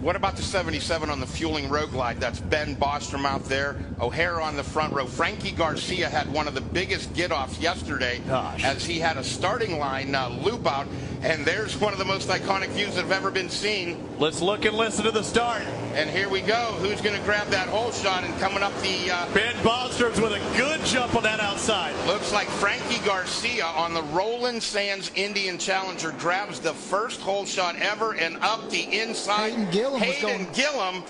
What about the 77 on the fueling road glide? That's Ben Bostrom out there. O'Hara on the front row. Frankie Garcia had one of the biggest get-offs yesterday as he had a starting line loop out. And there's one of the most iconic views that have ever been seen. Let's look and listen to the start. And here we go. Who's going to grab that hole shot and coming up the... Ben Bostrom's with a good jump on that outside. Looks like Frankie Garcia on the Roland Sands Indian Challenger grabs the first hole shot ever and up the inside. Hayden Gillen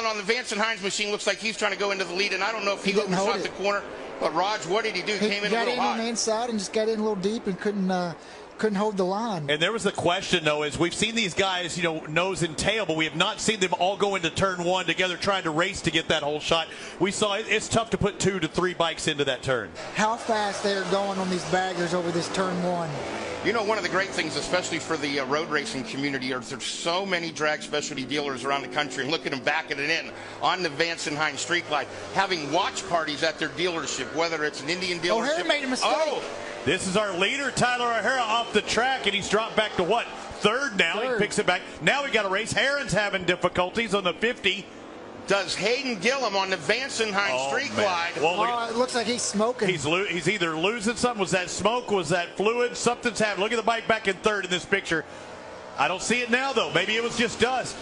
on the Vance and Hines machine looks like he's trying to go into the lead, and I don't know if he overshot the corner. But Raj, what did he do? He came in a little hot. Got in on the inside and just got in a little deep and couldn't hold the line. And there was a question, though, is we've seen these guys, you know, nose and tail, but we have not seen them all go into turn one together trying to race to get that whole shot. We saw it's tough to put 2 to 3 bikes into that turn. How fast they are going on these baggers over this turn one. You know, one of the great things, especially for the road racing community, is there's so many drag specialty dealers around the country, and look at them backing it in on the Vance and Hines Street Glide, having watch parties at their dealership, whether it's an Indian dealership. O'Hara made a mistake. Oh, this is our leader, Tyler O'Hara, off the track, and he's dropped back to what? Third now. He picks it back. Now we got a race. Heron's having difficulties on the 50. Does Hayden Gillen on the Vance and Hines Street Glide. Well, it looks like he's smoking. He's either losing something. Was that smoke? Was that fluid? Something's happening. Look at the bike back in third in this picture. I don't see it now, though. Maybe it was just dust.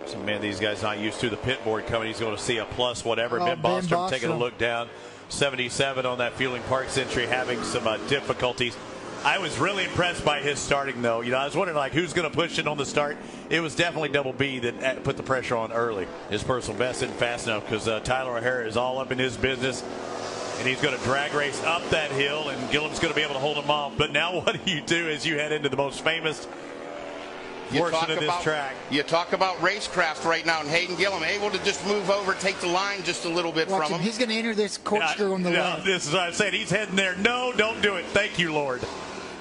So, man, these guys not used to the pit board coming. He's going to see a plus whatever. Ben Bostrom taking a look down. 77 on that Fueling Parks entry, having some difficulties. I was really impressed by his starting, though. You know, I was wondering, like, who's going to push it on the start. It was definitely Double B that put the pressure on early. His personal best isn't fast enough because Tyler O'Hara is all up in his business, and he's going to drag race up that hill, and Gillen's going to be able to hold him off. But now what do you do as you head into the most famous portion of this track? You talk about racecraft right now, and Hayden Gillen able to just move over, take the line just a little bit from him. He's going to enter this corkscrew on the left. This is what I'm saying. He's heading there. No, don't do it. Thank you, Lord.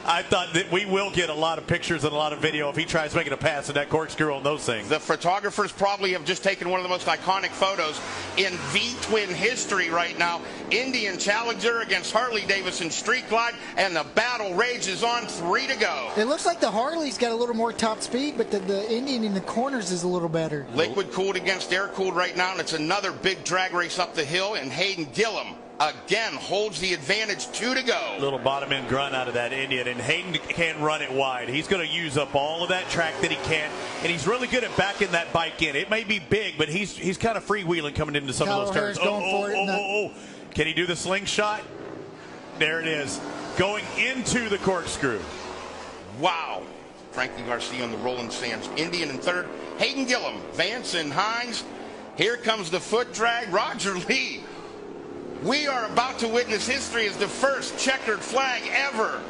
I thought that we will get a lot of pictures and a lot of video if he tries making a pass at that corkscrew on those things. The photographers probably have just taken one of the most iconic photos in V-twin history right now. Indian Challenger against Harley-Davidson Street Glide, and the battle rages on. 3 to go. It looks like the Harley's got a little more top speed, but the Indian in the corners is a little better. Liquid cooled against air cooled right now, and it's another big drag race up the hill, and Hayden Gillen again holds the advantage. 2 to go. Little bottom end grunt out of that Indian, and Hayden can't run it wide. He's going to use up all of that track that he can, and he's really good at backing that bike in. It may be big, but he's kind of freewheeling coming into some of those turns. Can he do the slingshot? There it is, going into the corkscrew. Wow. Frankie Garcia on the Roland Sands Indian in third. Hayden Gillen, Vance and Hines. Here comes the foot drag. Roger Lee. We are about to witness history as the first checkered flag ever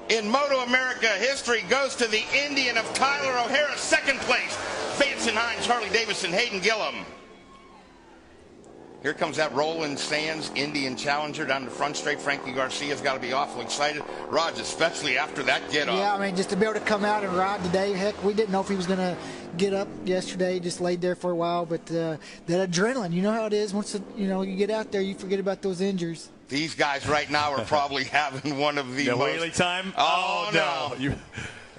in Moto America history goes to the Indian of Tyler O'Hara. Second place, Vance and Hines, Harley-Davidson, Hayden Gillen. Here comes that Roland Sands Indian Challenger down the front straight. Frankie Garcia's got to be awful excited. Raj, especially after that get-off. Yeah, I mean, just to be able to come out and ride today. Heck, we didn't know if he was going to get up yesterday. Just laid there for a while. But that adrenaline, you know how it is. Once you get out there, you forget about those injuries. These guys right now are probably having one of the most... wheelie time? Oh, no.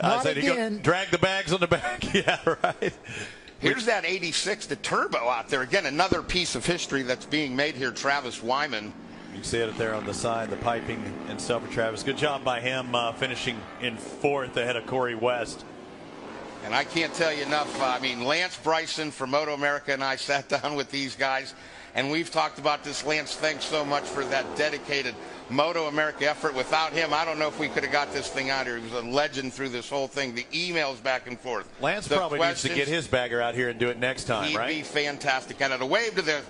I said you drag the bags on the back. Yeah, right. Here's that 86, the turbo out there. Again, another piece of history that's being made here. Travis Wyman. You can see it there on the side, the piping and stuff for Travis. Good job by him finishing in fourth ahead of Corey West. And I can't tell you enough. I mean, Lance Bryson from Moto America and I sat down with these guys, and we've talked about this. Lance, thanks so much for that dedicated Moto America effort. Without him, I don't know if we could have got this thing out here. He was a legend through this whole thing. The emails back and forth. Lance probably needs to get his bagger out here and do it next time, right? He'd be fantastic. And a wave to the,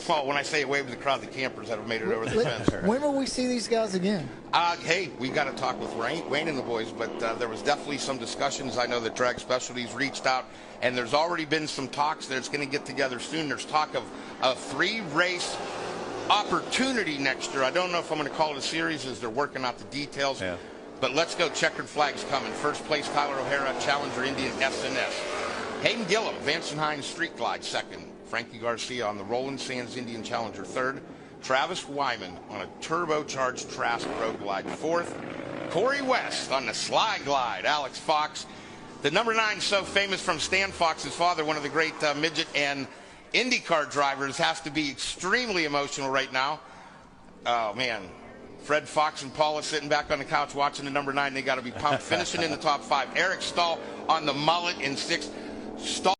well, when I say a wave to the crowd, the campers that have made it over the fence. When will we see these guys again? Hey, we got to talk with Wayne and the boys, but there was definitely some discussions. I know that Drag Specialties reached out, and there's already been some talks that it's going to get together soon. There's talk of a 3-race opportunity next year. I don't know if I'm going to call it a series as they're working out the details. Yeah. But let's go. Checkered flags coming. First place, Tyler O'Hara, Challenger Indian SNS. Hayden Gillen, Vance and Hines Street Glide second. Frankie Garcia on the Roland Sands Indian Challenger third. Travis Wyman on a turbocharged Trask Road Glide fourth. Corey West on the Slide Glide. Alex Fox The number 9, so famous from Stan Fox's father, one of the great midget and IndyCar drivers, has to be extremely emotional right now. Oh, man. Fred Fox and Paula sitting back on the couch watching the number 9. They got to be pumped. Finishing in the top 5. Eric Stahl on the mullet in 6th. Stahl